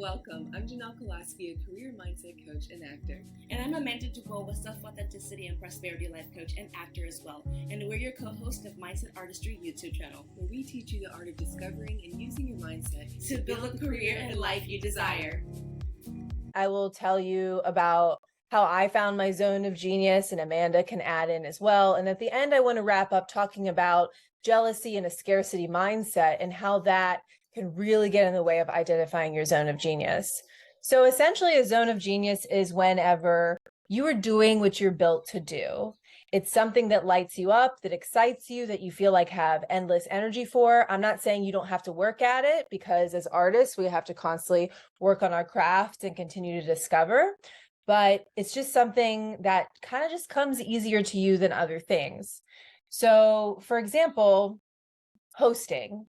Welcome. I'm Janel Koloski, a career mindset coach and actor. And I'm Amanda DeBraux, a self-authenticity and prosperity life coach and actor as well. And we're your co-host of Mindset Artistry YouTube channel, where we teach you the art of discovering and using your mindset to build a career and life you desire. I will tell you about how I found my zone of genius, and Amanda can add in as well. And at the end, I want to wrap up talking about jealousy and a scarcity mindset and how that can really get in the way of identifying your zone of genius. So essentially, a zone of genius is whenever you are doing what you're built to do. It's something that lights you up, that excites you, that you feel like have endless energy for. I'm not saying you don't have to work at it, because as artists, we have to constantly work on our craft and continue to discover. But it's just something that kind of just comes easier to you than other things. So for example, hosting.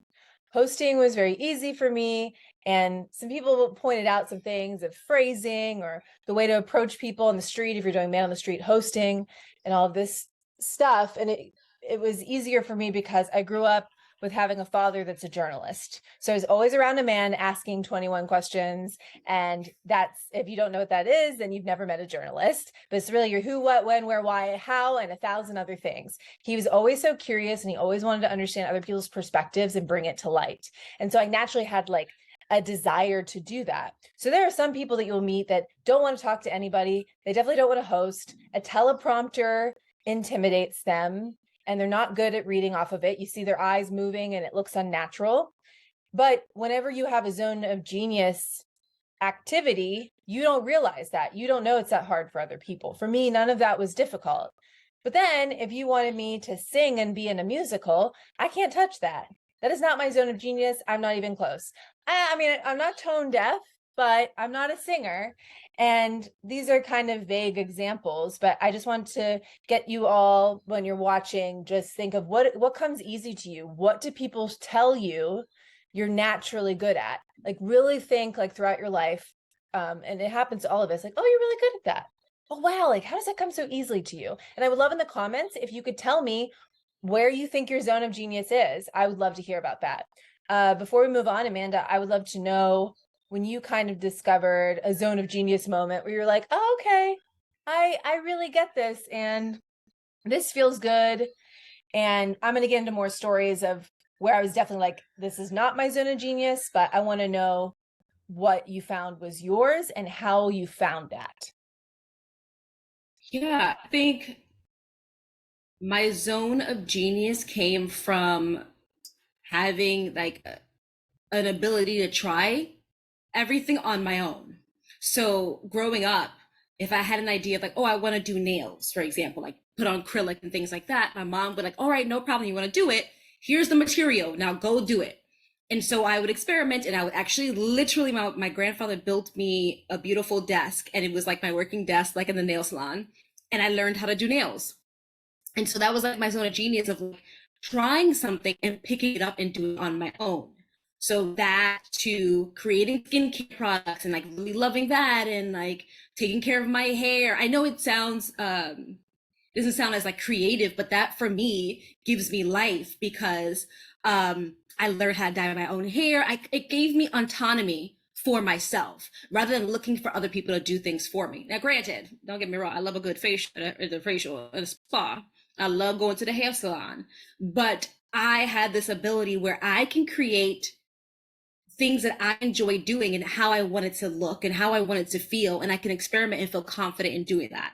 Hosting was very easy for me. And some people pointed out some things of phrasing or the way to approach people on the street if you're doing man on the street hosting and all of this stuff. And it was easier for me because I grew up with having a father that's a journalist. So I was always around a man asking 21 questions. And that's, if you don't know what that is, then you've never met a journalist. But it's really your who, what, when, where, why, how, and 1,000 other things. He was always so curious and he always wanted to understand other people's perspectives and bring it to light. And so I naturally had like a desire to do that. So there are some people that you'll meet that don't want to talk to anybody. They definitely don't want to host. A teleprompter intimidates them, and they're not good at reading off of it. You see their eyes moving and it looks unnatural. But whenever you have a zone of genius activity, you don't realize that. You don't know it's that hard for other people. For me, none of that was difficult. But then if you wanted me to sing and be in a musical, I can't touch that. That is not my zone of genius. I'm not even close. I mean, I'm not tone deaf, but I'm not a singer. And these are kind of vague examples, but I just want to get you all, when you're watching, just think of what comes easy to you. What do people tell you you're naturally good at? Like really think like throughout your life. And it happens to all of us, like, oh, you're really good at that. Oh, wow. Like, how does that come so easily to you? And I would love in the comments if you could tell me where you think your zone of genius is. I would love to hear about that. Before we move on, Amanda, I would love to know when you kind of discovered a zone of genius moment where you're like, oh, okay, I really get this and this feels good. And I'm going to get into more stories of where I was definitely like, this is not my zone of genius, but I want to know what you found was yours and how you found that. Yeah, I think my zone of genius came from having like an ability to try everything on my own. So growing up, if I had an idea of like, oh, I want to do nails, for example, like put on acrylic and things like that, my mom would like, all right, no problem. You want to do it? Here's the material. Now go do it. And so I would experiment, and I would actually literally, my grandfather built me a beautiful desk, and it was like my working desk, like in the nail salon. And I learned how to do nails. And so that was like my zone of genius of like trying something and picking it up and doing it on my own. So that to creating skincare products and like really loving that and like taking care of my hair. I know it sounds, doesn't sound as like creative, but that for me gives me life because I learned how to dye my own hair. It gave me autonomy for myself rather than looking for other people to do things for me. Now, granted, don't get me wrong, I love a good facial and a spa. I love going to the hair salon, but I had this ability where I can create things that I enjoy doing and how I want it to look and how I want it to feel. And I can experiment and feel confident in doing that.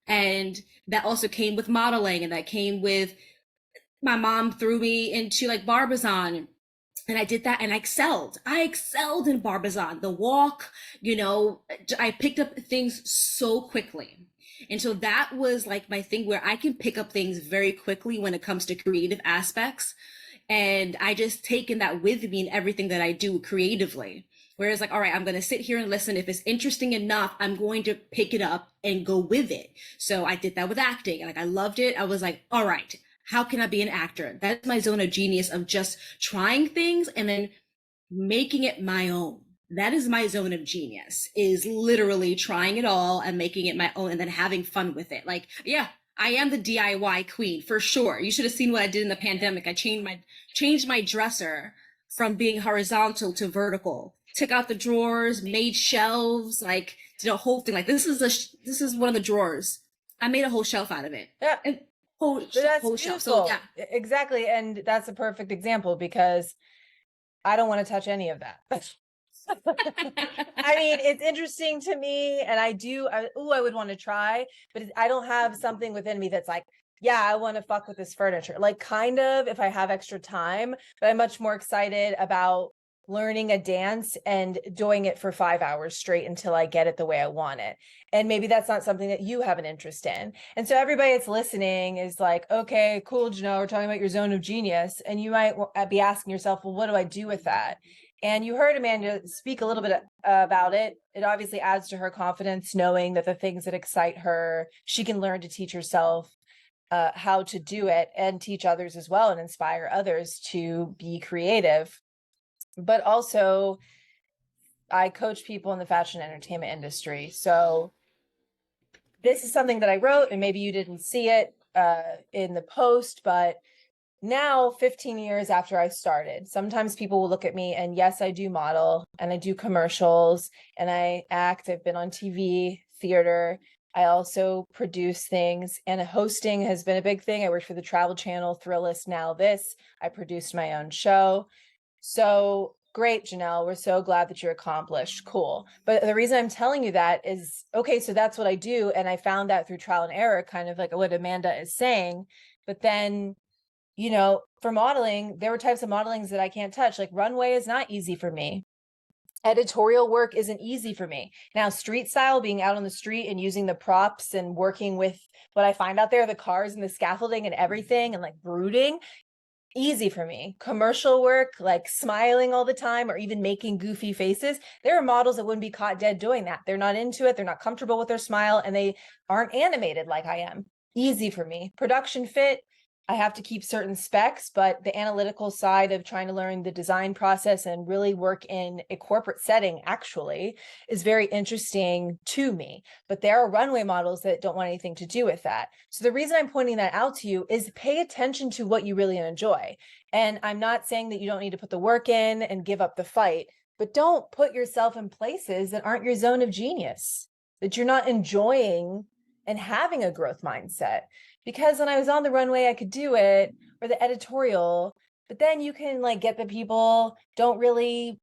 And that also came with modeling, and that came with my mom threw me into like Barbizon. And I did that and I excelled in Barbizon, the walk, I picked up things so quickly. And so that was like my thing where I can pick up things very quickly when it comes to creative aspects. And I just taken that with me in everything that I do creatively. Whereas like, all right, I'm going to sit here and listen. If it's interesting enough, I'm going to pick it up and go with it. So I did that with acting. Like I loved it. I was like, all right, how can I be an actor? That's my zone of genius of just trying things and then making it my own. That is my zone of genius, is literally trying it all and making it my own and then having fun with it. Like, yeah, I am the DIY queen for sure. You should have seen what I did in the pandemic. I changed my dresser from being horizontal to vertical took out the drawers, made shelves, like did a whole thing. Like this is one of the drawers. I made a whole shelf out of it. Yeah. And whole That's whole beautiful. shelf. So yeah. Exactly. And that's a perfect example because I don't want to touch any of that. I mean, it's interesting to me, and I would want to try, but I don't have something within me that's like, yeah, I want to fuck with this furniture. Like, kind of, if I have extra time, but I'm much more excited about learning a dance and doing it for 5 hours straight until I get it the way I want it. And maybe that's not something that you have an interest in. And so everybody that's listening is like, okay, cool, Janelle, we're talking about your zone of genius. And you might be asking yourself, well, what do I do with that? And you heard Amanda speak a little bit about it. It obviously adds to her confidence, knowing that the things that excite her, she can learn to teach herself how to do it and teach others as well and inspire others to be creative. But also, I coach people in the fashion and entertainment industry. So this is something that I wrote, and maybe you didn't see it in the post, but now 15 years after I started, sometimes people will look at me and yes, I do model and I do commercials and I act. I've been on TV, theater. I also produce things, and hosting has been a big thing. I worked for the Travel Channel, Thrillist, Now This. I produced my own show. So great, Janelle. We're so glad that you're accomplished. Cool. But the reason I'm telling you that is, okay, so that's what I do. And I found that through trial and error, kind of like what Amanda is saying. But then, you know, for modeling, there were types of modelings that I can't touch. Like runway is not easy for me. Editorial work isn't easy for me. Now, street style, being out on the street and using the props and working with what I find out there, the cars and the scaffolding and everything, and like brooding, easy for me. Commercial work, like smiling all the time or even making goofy faces. There are models that wouldn't be caught dead doing that. They're not into it. They're not comfortable with their smile, and they aren't animated like I am. Easy for me. Production fit, I have to keep certain specs, but the analytical side of trying to learn the design process and really work in a corporate setting actually is very interesting to me. But there are runway models that don't want anything to do with that. So the reason I'm pointing that out to you is pay attention to what you really enjoy. And I'm not saying that you don't need to put the work in and give up the fight, but don't put yourself in places that aren't your zone of genius, that you're not enjoying and having a growth mindset. Because when I was on the runway, I could do it, or the editorial, but then you can like get the people don't really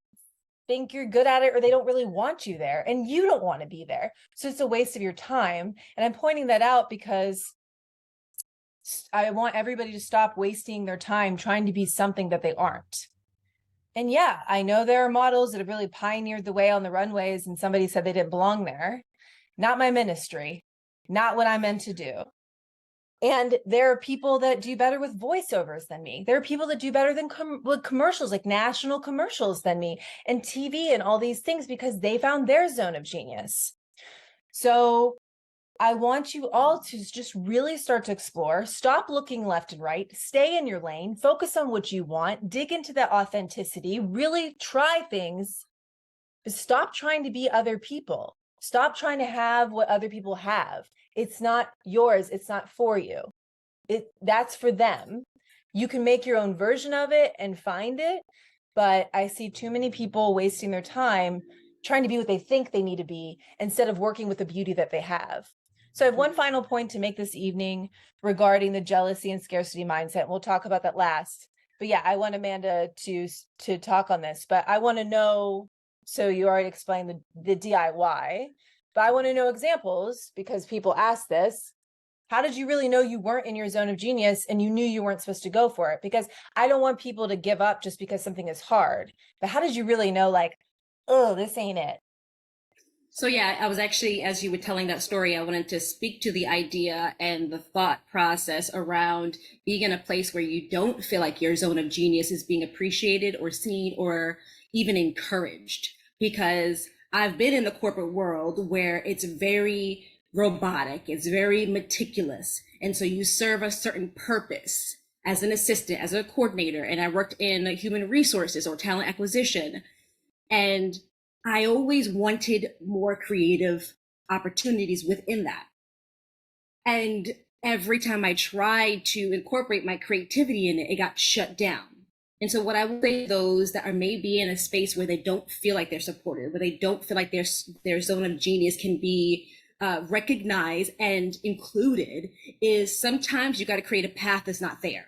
think you're good at it, or they don't really want you there, and you don't want to be there. So it's a waste of your time. And I'm pointing that out because I want everybody to stop wasting their time trying to be something that they aren't. And yeah, I know there are models that have really pioneered the way on the runways, and somebody said they didn't belong there. Not my ministry, not what I'm meant to do. And there are people that do better with voiceovers than me. There are people that do better than with commercials, like national commercials than me, and TV and all these things, because they found their zone of genius. So I want you all to just really start to explore, stop looking left and right, stay in your lane, focus on what you want, dig into that authenticity, really try things, but stop trying to be other people. Stop trying to have what other people have. It's not yours. It's not for you. That's for them. You can make your own version of it and find it, but I see too many people wasting their time trying to be what they think they need to be instead of working with the beauty that they have. So I have one final point to make this evening regarding the jealousy and scarcity mindset. We'll talk about that last. But yeah, I want Amanda to talk on this, but I want to know, so you already explained the DIY, but I want to know examples, because people ask this. How did you really know you weren't in your zone of genius and you knew you weren't supposed to go for it? Because I don't want people to give up just because something is hard. But how did you really know, like, oh, this ain't it? So yeah, I was actually, as you were telling that story, I wanted to speak to the idea and the thought process around being in a place where you don't feel like your zone of genius is being appreciated or seen or even encouraged. Because I've been in the corporate world where it's very robotic, it's very meticulous. And so you serve a certain purpose as an assistant, as a coordinator, and I worked in human resources or talent acquisition. And I always wanted more creative opportunities within that. And every time I tried to incorporate my creativity in it, it got shut down. And so what I would say to those that are maybe in a space where they don't feel like they're supported, where they don't feel like their zone of genius can be recognized and included, is sometimes you got to create a path that's not there.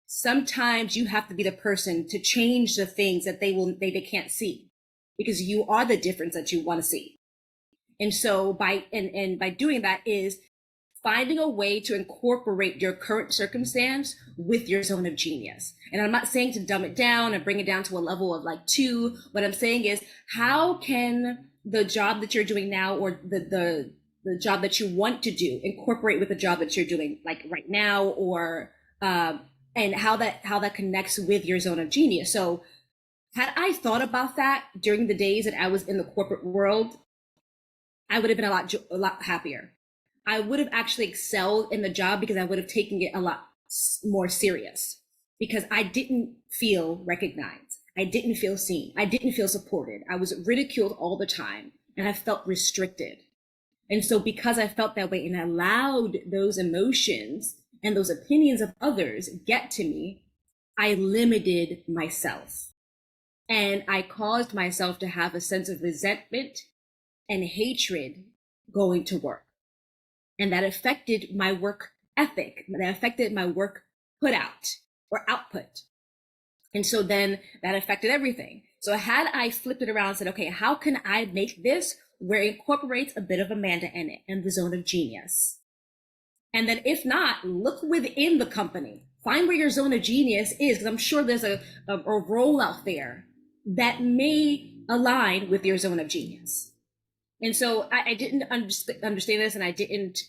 Sometimes you have to be the person to change the things that they can't see, because you are the difference that you want to see. And so by doing that is finding a way to incorporate your current circumstance with your zone of genius. And I'm not saying to dumb it down and bring it down to a level of like 2. What I'm saying is, how can the job that you're doing now, or the job that you want to do, incorporate with the job that you're doing like right now, or and how that connects with your zone of genius. So had I thought about that during the days that I was in the corporate world, I would have been a lot happier. I would have actually excelled in the job, because I would have taken it a lot more serious, because I didn't feel recognized. I didn't feel seen. I didn't feel supported. I was ridiculed all the time, and I felt restricted. And so because I felt that way and allowed those emotions and those opinions of others get to me, I limited myself. And I caused myself to have a sense of resentment and hatred going to work. And that affected my work ethic, that affected my work put out or output. And so then that affected everything. So had I flipped it around and said, okay, how can I make this where it incorporates a bit of Amanda in it and the zone of genius? And then if not, look within the company, find where your zone of genius is, because I'm sure there's a role out there that may align with your zone of genius. And so I didn't understand this, and I didn't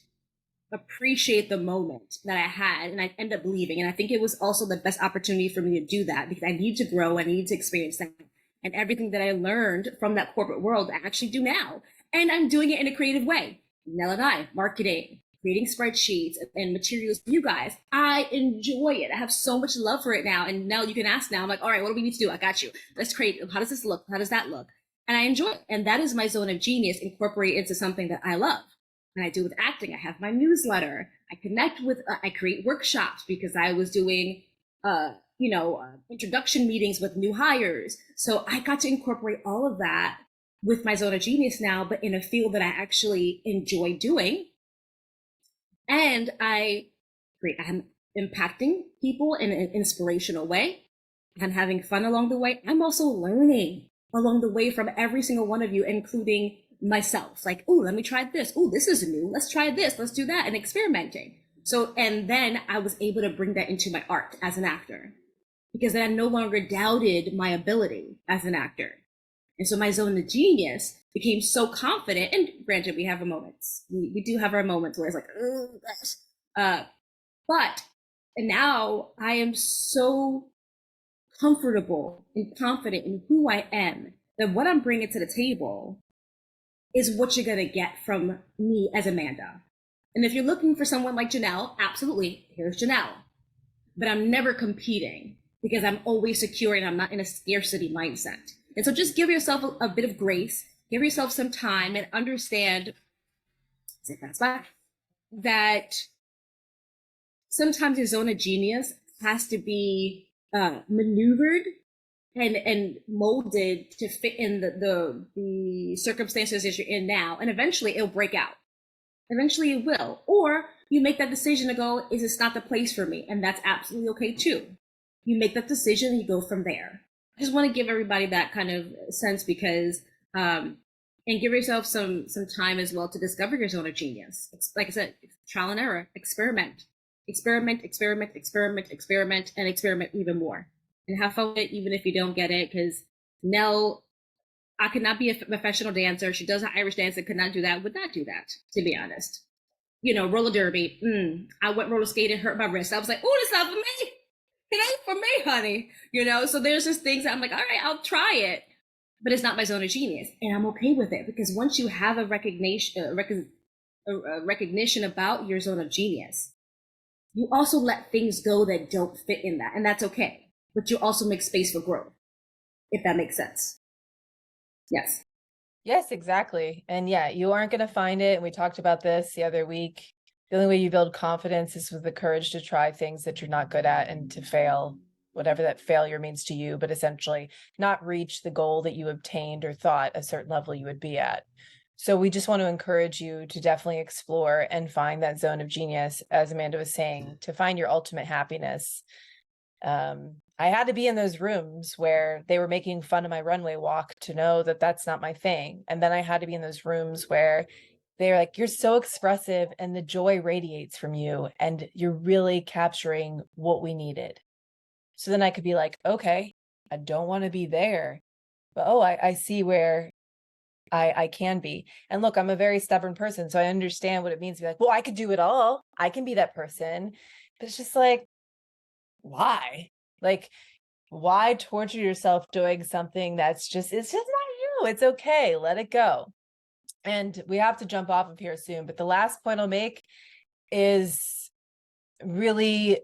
appreciate the moment that I had, and I ended up leaving. And I think it was also the best opportunity for me to do that, because I needed to grow, I needed to experience that. And everything that I learned from that corporate world, I actually do now. And I'm doing it in a creative way. Nell and I, marketing, creating spreadsheets and materials for you guys. I enjoy it. I have so much love for it now. And Nell, you can ask now. I'm like, all right, what do we need to do? I got you. Let's create. How does this look? How does that look? And I enjoy it. And that is my zone of genius, incorporate into something that I love. And I do with acting. I have my newsletter. I connect with, I create workshops, because I was doing, introduction meetings with new hires. So I got to incorporate all of that with my zone of genius now, but in a field that I actually enjoy doing. And I'm impacting people in an inspirational way. I'm having fun along the way. I'm also learning along the way from every single one of you, including myself. Like, oh, let me try this. Oh, this is new. Let's try this. Let's do that, and experimenting. So, and then I was able to bring that into my art as an actor, because then I no longer doubted my ability as an actor. And so my zone of genius became so confident. And granted, we have our moments. We do have our moments where it's like, oh, gosh. But now I am so comfortable and confident in who I am, that what I'm bringing to the table is what you're going to get from me as Amanda. And if you're looking for someone like Janel, absolutely, here's Janel. But I'm never competing, because I'm always secure and I'm not in a scarcity mindset. And so just give yourself a bit of grace, give yourself some time, and understand that sometimes your zone of genius has to be maneuvered and molded to fit in the circumstances that you're in now. And eventually it'll break out. Eventually it will. Or you make that decision to go, is this not the place for me? And that's absolutely okay too. You make that decision and you go from there. I just want to give everybody that kind of sense, because and give yourself some time as well to discover your zone of genius. Like I said, trial and error, experiment and experiment even more, and have fun with it, even if you don't get it. Because Nell, I could not be a professional dancer. She does an Irish dance and could not do that, would not do that, to be honest. Roller derby. I went roller skating, hurt my wrist. I was like, oh, this not for me. It ain't for me, honey. So there's just things that I'm like, all right, I'll try it, but it's not my zone of genius, and I'm okay with it, because once you have a recognition about your zone of genius, you also let things go that don't fit in that, and that's okay. But you also make space for growth, if that makes sense. Yes. Yes, exactly. And yeah, you aren't going to find it. And we talked about this the other week. The only way you build confidence is with the courage to try things that you're not good at and to fail whatever that failure means to you, but essentially not reach the goal that you obtained or thought a certain level you would be at. So we just want to encourage you to definitely explore and find that zone of genius, as Amanda was saying, to find your ultimate happiness. I had to be in those rooms where they were making fun of my runway walk to know that that's not my thing. And then I had to be in those rooms where they're like, you're so expressive and the joy radiates from you and you're really capturing what we needed. So then I could be like, okay, I don't want to be there, but oh, I see where I can be. And look, I'm a very stubborn person, so I understand what it means to be like, well, I could do it all. I can be that person. But it's just like, why? Like, why torture yourself doing something that's just, it's just not you. It's okay. Let it go. And we have to jump off of here soon. But the last point I'll make is really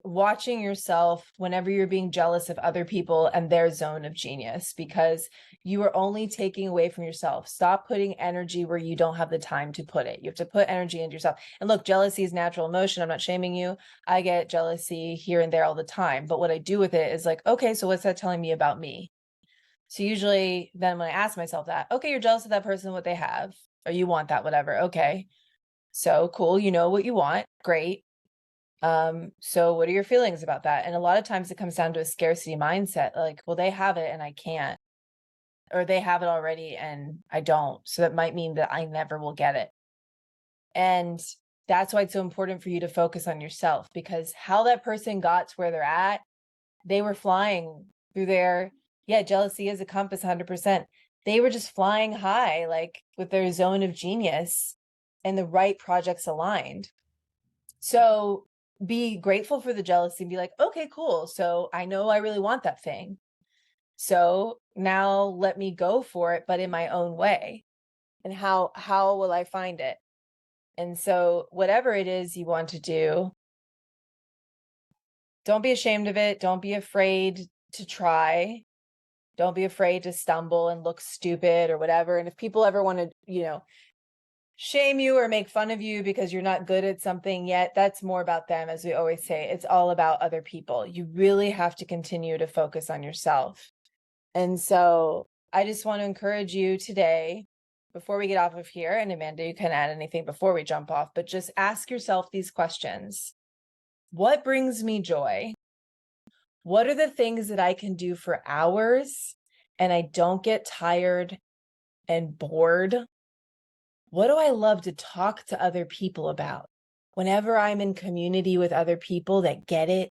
watching yourself whenever you're being jealous of other people and their zone of genius, because you are only taking away from yourself. Stop putting energy where you don't have the time to put it. You have to put energy into yourself. And look, jealousy is natural emotion. I'm not shaming you. I get jealousy here and there all the time. But what I do with it is like, okay, so what's that telling me about me? So usually then when I ask myself that, okay, you're jealous of that person, what they have, or you want that, whatever. Okay. So cool. You know what you want. Great. So what are your feelings about that? And a lot of times it comes down to a scarcity mindset, like, well, they have it and I can't, or they have it already and I don't. So that might mean that I never will get it. And that's why it's so important for you to focus on yourself, because how that person got to where they're at, they were flying through their, yeah, jealousy is a compass 100%. They were just flying high, like with their zone of genius and the right projects aligned. So be grateful for the jealousy and be like, okay, cool. So I know I really want that thing. So now let me go for it, but in my own way. And how will I find it? And so whatever it is you want to do, don't be ashamed of it. Don't be afraid to try. Don't be afraid to stumble and look stupid or whatever. And if people ever want to, shame you or make fun of you because you're not good at something yet, that's more about them. As we always say, it's all about other people. You really have to continue to focus on yourself. And so I just want to encourage you today, before we get off of here, and Amanda, you can add anything before we jump off, but just ask yourself these questions. What brings me joy? What are the things that I can do for hours and I don't get tired and bored? What do I love to talk to other people about? Whenever I'm in community with other people that get it,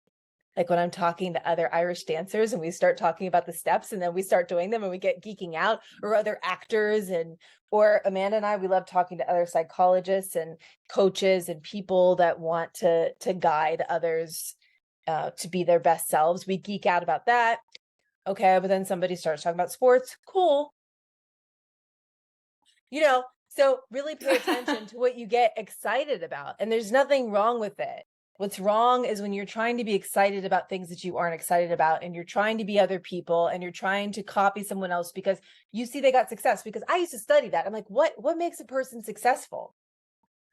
like when I'm talking to other Irish dancers and we start talking about the steps and then we start doing them and we get geeking out, or other actors, or Amanda and I, we love talking to other psychologists and coaches and people that want to guide others to be their best selves. We geek out about that. Okay, but then somebody starts talking about sports. Cool. So really pay attention to what you get excited about. And there's nothing wrong with it. What's wrong is when you're trying to be excited about things that you aren't excited about, and you're trying to be other people, and you're trying to copy someone else because you see they got success. Because I used to study that. I'm like, what makes a person successful?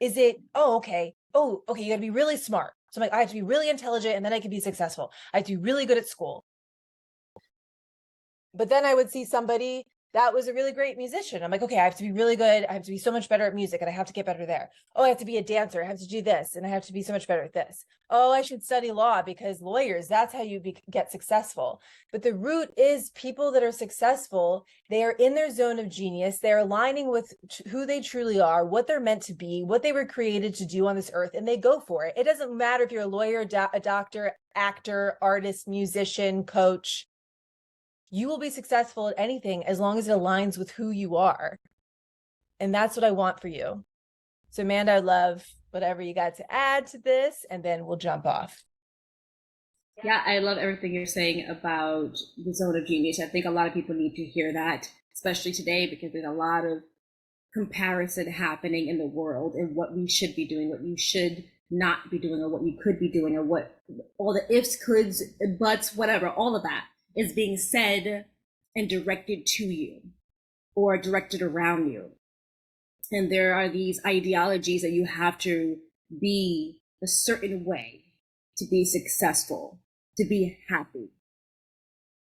Is it, okay, you gotta be really smart. So I'm like, I have to be really intelligent and then I can be successful. I have to be really good at school. But then I would see somebody that was a really great musician. I'm like, okay, I have to be really good. I have to be so much better at music and I have to get better there. Oh, I have to be a dancer. I have to do this and I have to be so much better at this. Oh, I should study law because lawyers, that's how you get successful. But the root is people that are successful. They are in their zone of genius. They're aligning with who they truly are, what they're meant to be, what they were created to do on this earth, and they go for it. It doesn't matter if you're a lawyer, a doctor, actor, artist, musician, coach. You will be successful at anything as long as it aligns with who you are. And that's what I want for you. So Amanda, I'd love whatever you got to add to this, and then we'll jump off. Yeah, I love everything you're saying about the zone of genius. I think a lot of people need to hear that, especially today, because there's a lot of comparison happening in the world and what we should be doing, what you should not be doing, or what you could be doing, or what all the ifs, coulds, buts, whatever, all of that is being said and directed to you or directed around you. And there are these ideologies that you have to be a certain way to be successful, to be happy.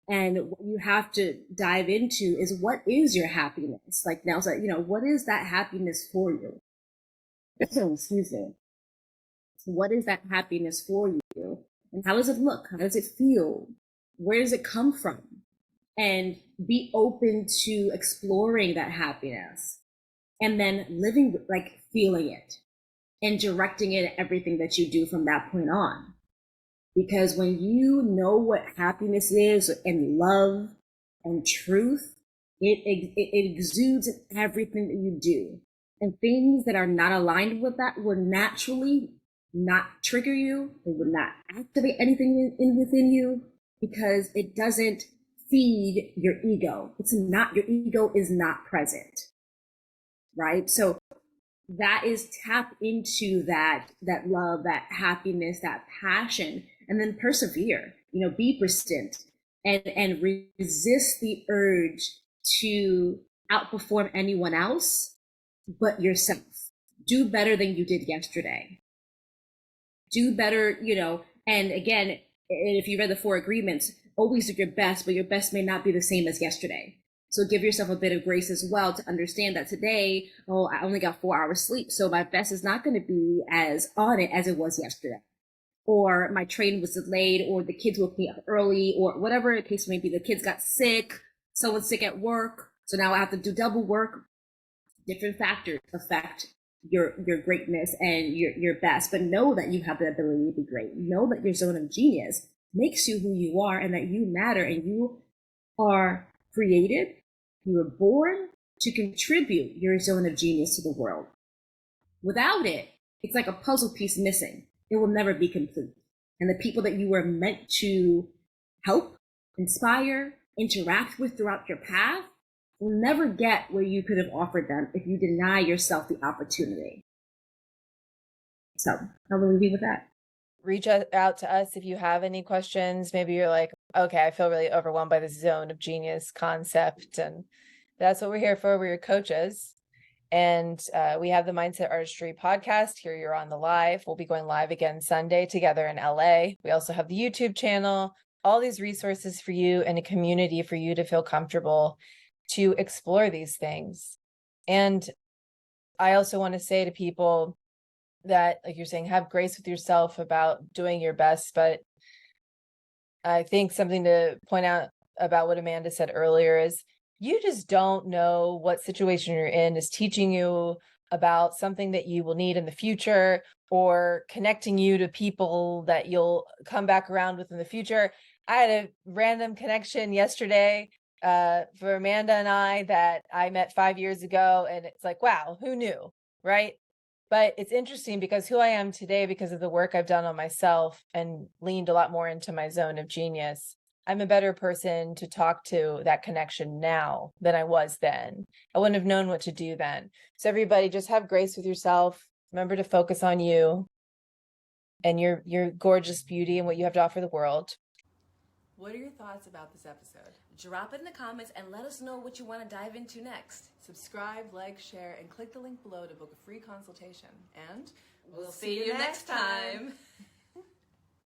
And what you have to dive into is, what is your happiness? Like now, so, what is that happiness for you? Excuse me. What is that happiness for you? And how does it look? How does it feel? Where does it come from? And be open to exploring that happiness and then living, like feeling it and directing it in everything that you do from that point on. Because when you know what happiness is and love and truth, it exudes in everything that you do. And things that are not aligned with that will naturally not trigger you. It will not activate anything within you, because it doesn't feed your ego. Your ego is not present, right? So that is tap into that love, that happiness, that passion, and then persevere, be persistent and resist the urge to outperform anyone else but yourself. Do better than you did yesterday. Do better, and again, if you read the 4 agreements, always do your best, but your best may not be the same as yesterday. So give yourself a bit of grace as well to understand that today, I only got 4 hours sleep, so my best is not going to be as on it as it was yesterday. Or my train was delayed, or the kids woke me up early, or whatever the case may be. The kids got sick, someone's sick at work, so now I have to do double work. Different factors affect your greatness and your best, but know that you have the ability to be great. Know that your zone of genius makes you who you are, and that you matter, and you are created. You were born to contribute your zone of genius to the world. Without it, it's like a puzzle piece missing. It will never be complete. And the people that you were meant to help, inspire, interact with throughout your path will never get where you could have offered them if you deny yourself the opportunity. So I'll leave you with that. Reach out to us if you have any questions. Maybe you're like, okay, I feel really overwhelmed by this zone of genius concept. And that's what we're here for. We're your coaches. And we have the Mindset Artistry podcast. Here you're on the live. We'll be going live again Sunday together in LA. We also have the YouTube channel, all these resources for you, and a community for you to feel comfortable to explore these things. And I also want to say to people that, like you're saying, have grace with yourself about doing your best. But I think something to point out about what Amanda said earlier is, you just don't know what situation you're in is teaching you about something that you will need in the future, or connecting you to people that you'll come back around with in the future. I had a random connection yesterday for Amanda and I that I met 5 years ago. And it's like, wow, who knew, right? But it's interesting because who I am today, because of the work I've done on myself and leaned a lot more into my zone of genius, I'm a better person to talk to that connection now than I was then. I wouldn't have known what to do then. So everybody, just have grace with yourself. Remember to focus on you and your gorgeous beauty and what you have to offer the world. What are your thoughts about this episode? Drop it in the comments and let us know what you want to dive into next. Subscribe, like, share, and click the link below to book a free consultation. And We'll see you next time.